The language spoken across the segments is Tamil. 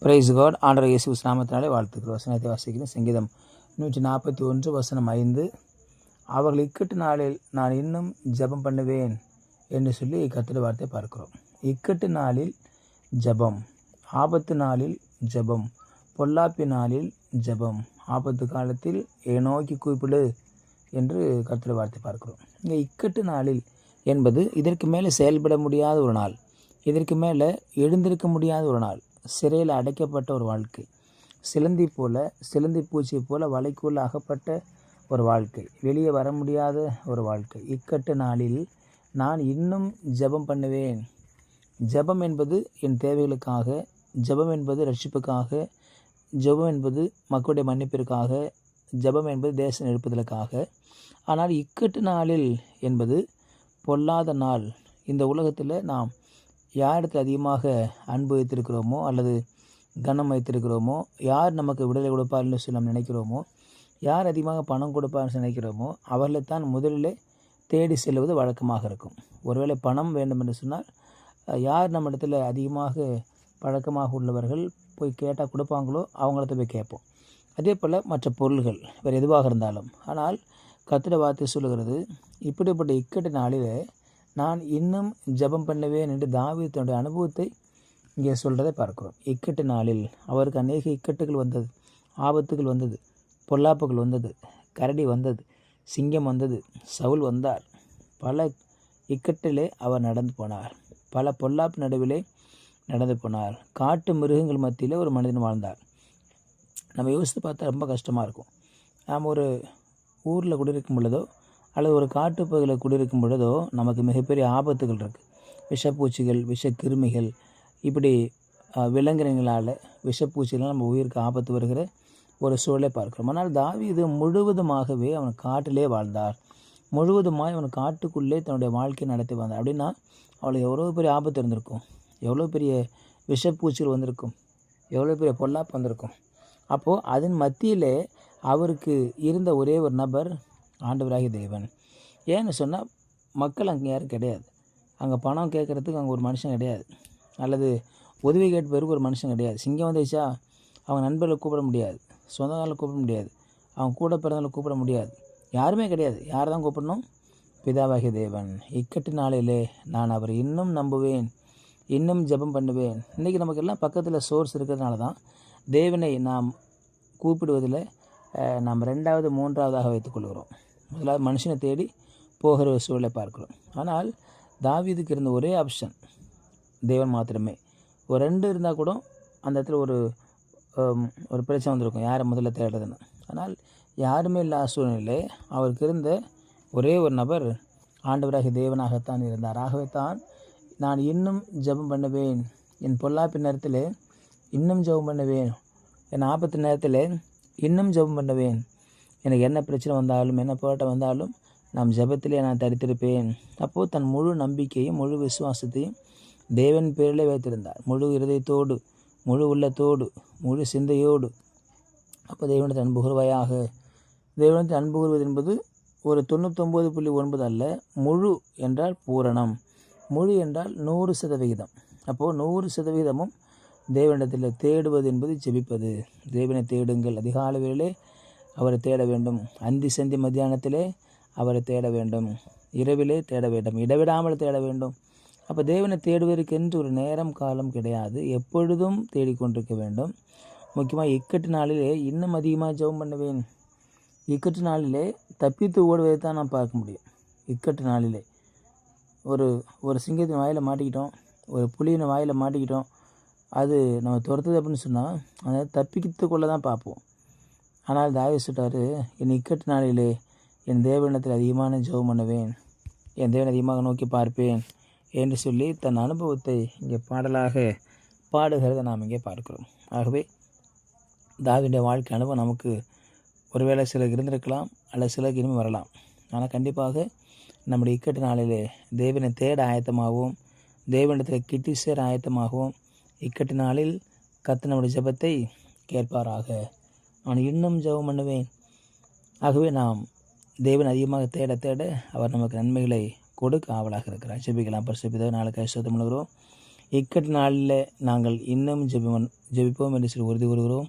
Price God. ஆண்டவர் இயேசு நாமத்தினாலே வாழ்த்துக்கிறோம். வசனத்தை வாசிக்கிறேன். சங்கீதம் 141 வசனம் 5. அவர்கள் இக்கட்டு நாளில் நான் இன்னும் ஜெபம் பண்ணுவேன் என்று சொல்லி கர்த்தருடைய வார்த்தை பார்க்கிறோம். இக்கட்டு நாளில் ஜெபம், ஆபத்து நாளில் ஜெபம், பொல்லாப்பி நாளில் ஜெபம், ஆபத்து காலத்தில் நோக்கி கூப்பிடு என்று கர்த்தருடைய வார்த்தை பார்க்கிறோம். இந்த இக்கட்டு நாளில் என்பது இதற்கு மேலே செயல்பட முடியாத ஒரு நாள், இதற்கு மேலே எழுந்திருக்க முடியாத ஒரு நாள், சிறையில் அடைக்கப்பட்ட ஒரு வாழ்க்கை, சிலந்தி பூச்சி போல வலைக்குள்ள அகப்பட்ட ஒரு வாழ்க்கை, வெளியே வர முடியாத ஒரு வாழ்க்கை. இக்கட்டு நாளில் நான் இன்னும் ஜெபம் பண்ணுவேன். ஜெபம் என்பது என் தேவைகளுக்காக, ஜெபம் என்பது ரட்சிப்புக்காக, ஜெபம் என்பது மக்களுடைய மன்னிப்பிற்காக, ஜெபம் என்பது தேசம் எழுப்புதலுக்காக. ஆனால் இக்கட்டு நாளில் என்பது பொல்லாத நாள். இந்த உலகத்தில் நாம் யாருக்கு அதிகமாக அன்பு வைத்திருக்கிறோமோ அல்லது கனம் வைத்திருக்கிறோமோ, யார் நமக்கு விடுதலை கொடுப்பார்னு சொல்லி நாம் நினைக்கிறோமோ, யார் அதிகமாக பணம் கொடுப்பார்னு நினைக்கிறோமோ அவர்களைத்தான் முதலிலே தேடி செல்வது வழக்கமாக இருக்கும். ஒருவேளை பணம் வேண்டும் என்று சொன்னால் யார் நம்ம இடத்துல அதிகமாக பழக்கமாக உள்ளவர்கள் போய் கேட்டால் கொடுப்பாங்களோ அவங்கள போய் கேட்போம். அதே போல் மற்ற பொருள்கள் வேறு எதுவாக இருந்தாலும். ஆனால் கர்த்தருடைய வார்த்தை சொல்லுகிறது, இப்படிப்பட்ட இக்கட்டு நாளில் நான் இன்னும் ஜெபம் பண்ணுவேன் என்று தாவீது தன்னுடைய அனுபவத்தை இங்கே சொல்கிறதை பார்க்கிறோம். இக்கட்டு நாளில் அவருக்கு அநேக இக்கட்டுகள் வந்தது, ஆபத்துகள் வந்தது, பொல்லாப்புகள் வந்தது, கரடி வந்தது, சிங்கம் வந்தது, சவுல் வந்தார். பல இக்கட்டிலே அவர் நடந்து போனார், பல பொல்லாப்பு நடுவிலே நடந்து போனார். காட்டு மிருகங்கள் மத்தியில் ஒரு மனிதன் வாழ்ந்தார். நம்ம யோசித்து பார்த்தா ரொம்ப கஷ்டமாக இருக்கும். நாம் ஒரு ஊரில் குடியிருக்கும் பொழுதோ அல்லது ஒரு காட்டுப்பகுதியில் குடியிருக்கும் பொழுதோ நமக்கு மிகப்பெரிய ஆபத்துகள் இருக்குது. விஷப்பூச்சிகள், விஷக்கிருமிகள், இப்படி விலங்கினங்களால், விஷப்பூச்சிகளால் நம்ம உயிருக்கு ஆபத்து வருகிற ஒரு சூழலை பார்க்கிறோம். ஆனால் தாவீது முழுவதுமாகவே அவன் காட்டிலே வாழ்ந்தார். முழுவதுமாய் அவன் காட்டுக்குள்ளே தன்னுடைய வாழ்க்கையை நடத்தி வந்தார். அப்படின்னா அவளுக்கு எவ்வளோ பெரிய ஆபத்து இருந்திருக்கும், எவ்வளோ பெரிய விஷப்பூச்சிகள் வந்திருக்கும், எவ்வளோ பெரிய பொல்லாப்பு வந்திருக்கும். அப்போது அதன் மத்தியிலே அவருக்கு இருந்த ஒரே ஒரு நபர் ஆண்டவராகிய தேவன். ஏன்னு சொன்னால் மக்கள் அங்கே யாரும் கிடையாது, அங்கே பணம் கேட்குறதுக்கு அங்கே ஒரு மனுஷன் கிடையாது, அல்லது உதவி கேட்பதற்கு ஒரு மனுஷன் கிடையாது. சிங்கம் வந்துச்சா அவங்க நண்பர்களை கூப்பிட முடியாது, சொந்தக்காரங்களை கூப்பிட முடியாது, அவங்க கூட பிறந்தவங்களை கூப்பிட முடியாது, யாருமே கிடையாது. யார் தான் கூப்பிடணும்? பிதாவாகிய தேவன். இக்கட்டு நாளிலே நான் அவர் இன்னும் நம்புவேன், இன்னும் ஜெபம் பண்ணுவேன். இன்றைக்கி நமக்கு எல்லாம் பக்கத்தில் சோர்ஸ் இருக்கிறதுனால தான் தேவனை நாம் கூப்பிடுவதில் நாம் ரெண்டாவது மூன்றாவதாக வைத்துக்கொள்கிறோம். முதலாவது மனுஷனை தேடி போகிற ஒரு சூழலை பார்க்கிறோம். ஆனால் தாவீதுக்கு இருந்த ஒரே ஆப்ஷன் தேவன் மாத்திரமே. ஒரு 2 இருந்தால் கூட அந்த இடத்துல ஒரு பிரச்சனை வந்திருக்கும், யாரை முதல்ல தேடுறதுன்னு. ஆனால் யாருமே இல்லாத சூழ்நிலை அவருக்கு இருந்த ஒரே ஒரு நபர் ஆண்டவராகிய தேவனாகத்தான் இருந்தார். ஆகவே தான் நான் இன்னும் ஜெபம் பண்ணுவேன், என் பொல்லாப்பின் நேரத்தில் இன்னும் ஜெபம் பண்ணுவேன், என் ஆபத்து நேரத்தில் இன்னும் ஜெபம் பண்ணுவேன். எனக்கு என்ன பிரச்சனை வந்தாலும், என்ன போராட்டம் வந்தாலும் நாம் ஜெபத்திலே நான் தரித்திருப்பேன். அப்போது தன் முழு நம்பிக்கையும் முழு விசுவாசத்தையும் தேவன் பேரிலே வைத்திருந்தார். முழு இருதயத்தோடு, முழு உள்ளத்தோடு, முழு சிந்தையோடு. அப்போ தேவனத்தை அன்பு கூறுவாயாக. தேவனத்தை அன்பு கூறுவது என்பது ஒரு 99.9 அல்ல, முழு என்றால் பூரணம், முழு என்றால் 100%. அப்போது 100%மும் தேவனிடத்தில் தேடுவது என்பது ஜெபிப்பது. தேவனை தேடுங்கள், அதிகாலை வேளையிலே அவரை தேட வேண்டும், அந்தி சந்தி மத்தியானத்திலே அவரை தேட வேண்டும், இரவிலே தேட வேண்டும், இடைவிடாமல் தேட வேண்டும். அப்போ தேவனை தேடுவதற்கென்று ஒரு நேரம் காலம் கிடையாது, எப்பொழுதும் தேடிக்கொண்டிருக்க வேண்டும். முக்கியமாக இக்கட்டு நாளிலே இன்னும் அதிகமாக ஜெபம் பண்ணுவேன். இக்கட்டு நாளிலே தப்பித்து ஓடுவதை தான் நான் பார்க்க முடியும். இக்கட்டு நாளிலே ஒரு சிங்கத்தின் வாயில் மாட்டிக்கிட்டோம், ஒரு புலியின் வாயில் மாட்டிக்கிட்டோம், அது நம்ம துரத்துது அப்படின்னு சொன்னால் அதை தப்பித்து கொள்ள தான் பார்ப்போம். ஆனால் தாவீது சொல்லிட்டாரு, என் இக்கட்டு நாளிலே என் தேவனிடத்தில் அதிகமான ஜெபம் பண்ணுவேன், என் தேவனை அதிகமாக நோக்கி பார்ப்பேன் என்று சொல்லி தன் அனுபவத்தை இங்கே பாடலாக பாடுகிறத நாம் இங்கே பார்க்கிறோம். ஆகவே தாவீதுடைய வாழ்க்கை அனுபவம் நமக்கு ஒருவேளை சிலருக்கு இருந்திருக்கலாம், அல்லது சிலருக்கு இனிமேல் வரலாம். ஆனால் கண்டிப்பாக நம்முடைய இக்கட்டு நாளிலே தேவனை தேட ஆயத்தமாகவும், தேவனிடத்தில் கிட்டி சேர ஆயத்தமாகவும், இக்கட்டு நாளில் கர்த்தர் நம்முடைய ஜெபத்தை கேட்பாராக. நான் இன்னும் ஜெபம் பண்ணுவேன். ஆகவே நாம் தேவன் அதிகமாக தேட தேட அவர் நமக்கு நன்மைகளை கொடுக்க ஆவலாக இருக்கிறார். ஜெபிக்கலாம். பரிசுத்த பிதாவே, நாளுக்காக ஸ்தோத்திரம் பண்ணுகிறோம். இக்கட்டு நாளில் நாங்கள் இன்னும் ஜெபிப்போம் என்று சொல்லி உறுதி கூறுகிறோம்.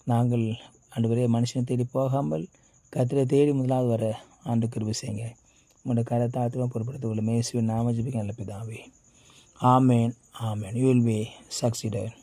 நாங்கள் ஆண்டவரே மனுஷனை தேடி போகாமல் கர்த்தரை தேடி முதலாவது வர ஆண்டு கிருபை செய்யுங்க. உங்களுடைய கரத்தை ஆத்திரமாக பொறுப்படுத்திக் கொள்ளும். இயேசுவின் நாம ஜெபிக்க நல்ல பிதாவே. ஆமேன். ஆமேன். You will be succeeded.